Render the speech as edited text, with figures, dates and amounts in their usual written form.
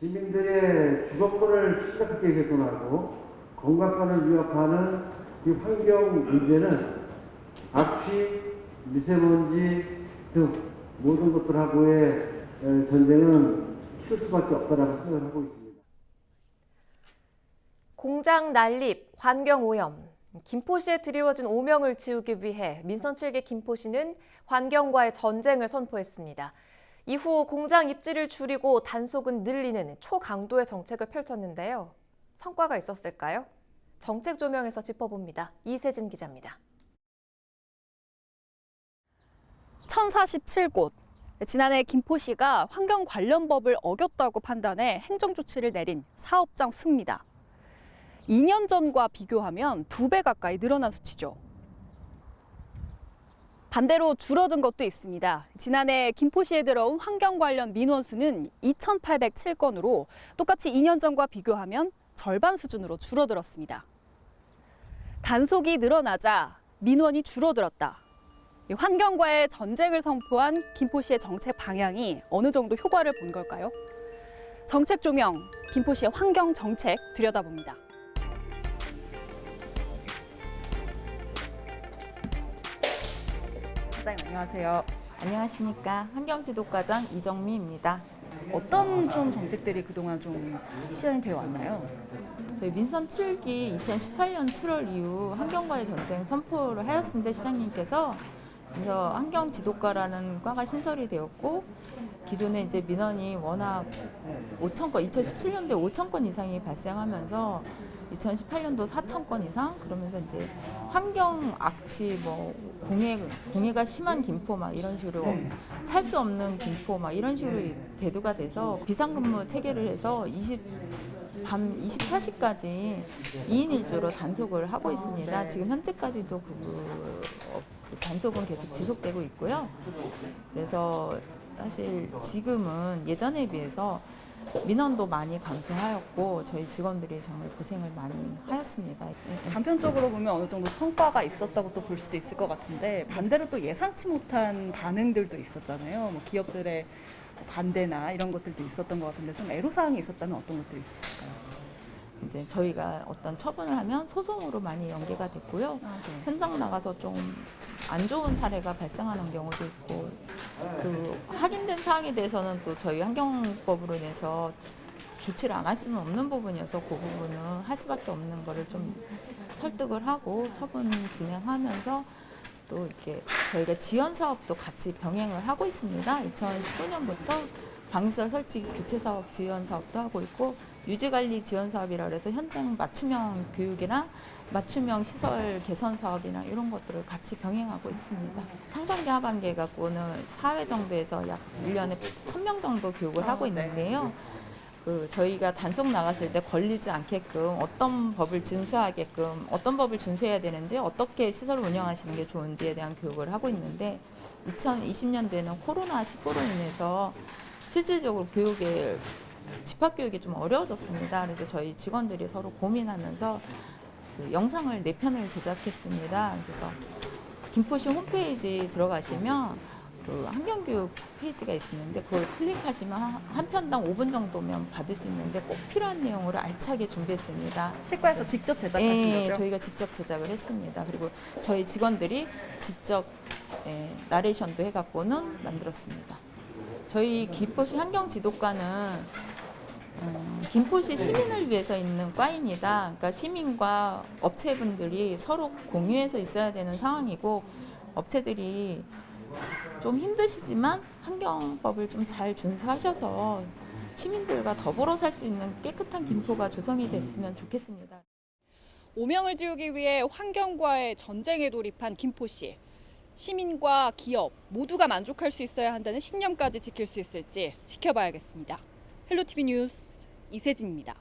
시민들의 주거권을 심각하게 개선하고 건강권을 위협하는 이 환경 문제는 악취, 미세먼지 등 모든 것들하고의 전쟁은 치를 수밖에 없다라고 생각을 하고 있습니다. 공장 난립, 환경 오염. 김포시에 드리워진 오명을 지우기 위해 민선 7기 김포시는 환경과의 전쟁을 선포했습니다. 이후 공장 입지를 줄이고 단속은 늘리는 초강도의 정책을 펼쳤는데요. 성과가 있었을까요? 정책 조명에서 짚어봅니다. 이세진 기자입니다. 1047곳. 지난해 김포시가 환경 관련 법을 어겼다고 판단해 행정조치를 내린 사업장 수입니다. 2년 전과 비교하면 2배 가까이 늘어난 수치죠. 반대로 줄어든 것도 있습니다. 지난해 김포시에 들어온 환경 관련 민원 수는 2,807건으로 똑같이 2년 전과 비교하면 절반 수준으로 줄어들었습니다. 단속이 늘어나자 민원이 줄어들었다. 환경과의 전쟁을 선포한 김포시의 정책 방향이 어느 정도 효과를 본 걸까요? 정책 조명, 김포시의 환경 정책 들여다봅니다. 사장님 안녕하세요. 안녕하십니까. 환경지도과장 이정미입니다. 어떤 좀 정책들이 그동안 좀 시행이 되어 왔나요? 저희 민선 7기 2018년 7월 이후 환경과의 전쟁 선포를 하였습니다. 시장님께서. 그래서 환경지도과라는 과가 신설이 되었고 기존에 이제 민원이 워낙 5,000건, 2017년도에 5,000건 이상이 발생하면서 2018년도 4,000건 이상 그러면서 이제 환경 악취 뭐 공해가 심한 김포 막 이런 식으로 살 수 없는 김포 막 이런 식으로 대두가 돼서 비상근무 체계를 해서 밤 24시까지 2인 1조로 단속을 하고 있습니다. 지금 현재까지도 그 단속은 계속 지속되고 있고요. 그래서 사실 지금은 예전에 비해서 민원도 많이 감소하였고 저희 직원들이 정말 고생을 많이 하였습니다. 단편적으로 보면 어느 정도 성과가 있었다고 또 볼 수도 있을 것 같은데 반대로 또 예상치 못한 반응들도 있었잖아요. 뭐 기업들의 반대나 이런 것들도 있었던 것 같은데 좀 애로사항이 있었다면 어떤 것들이 있을까요? 이제 저희가 어떤 처분을 하면 소송으로 많이 연계가 됐고요. 네. 현장 나가서 좀 안 좋은 사례가 발생하는 경우도 있고 그 확인된 사항에 대해서는 또 저희 환경법으로 인해서 조치를 안 할 수는 없는 부분이어서 그 부분은 할 수밖에 없는 거를 좀 설득을 하고 처분 진행하면서 또 이렇게 저희가 지원 사업도 같이 병행을 하고 있습니다. 2019년부터 방시설 설치 교체 사업 지원 사업도 하고 있고 유지관리 지원 사업이라 그래서 현장 맞춤형 교육이나 맞춤형 시설 개선 사업이나 이런 것들을 같이 병행하고 있습니다. 상반기 하반기에 갖고는 4회 정도에서 약 1년에 1,000명 정도 교육을 하고 있는데요. 저희가 단속 나갔을 때 걸리지 않게끔 어떤 법을 준수하게끔 어떤 법을 준수해야 되는지 어떻게 시설을 운영하시는 게 좋은지에 대한 교육을 하고 있는데 2020년도에는 코로나19로 인해서 실질적으로 집합교육이 좀 어려워졌습니다. 그래서 저희 직원들이 서로 고민하면서 영상을 4편을 제작했습니다. 그래서 김포시 홈페이지 들어가시면 환경교육 페이지가 있는데 그걸 클릭하시면 한 편당 5분 정도면 받을 수 있는데 꼭 필요한 내용으로 알차게 준비했습니다. 치과에서 직접 제작하신 네, 거죠? 저희가 직접 제작을 했습니다. 그리고 저희 직원들이 직접 나레이션도 해갖고는 만들었습니다. 저희 김포시 환경지도과는 김포시 시민을 위해서 있는 과입니다. 그러니까 시민과 업체분들이 서로 공유해서 있어야 되는 상황이고 업체들이 좀 힘드시지만 환경법을 좀 잘 준수하셔서 시민들과 더불어 살 수 있는 깨끗한 김포가 조성이 됐으면 좋겠습니다. 오명을 지우기 위해 환경과의 전쟁에 돌입한 김포시. 시민과 기업 모두가 만족할 수 있어야 한다는 신념까지 지킬 수 있을지 지켜봐야겠습니다. 헬로티비 뉴스 이세진입니다.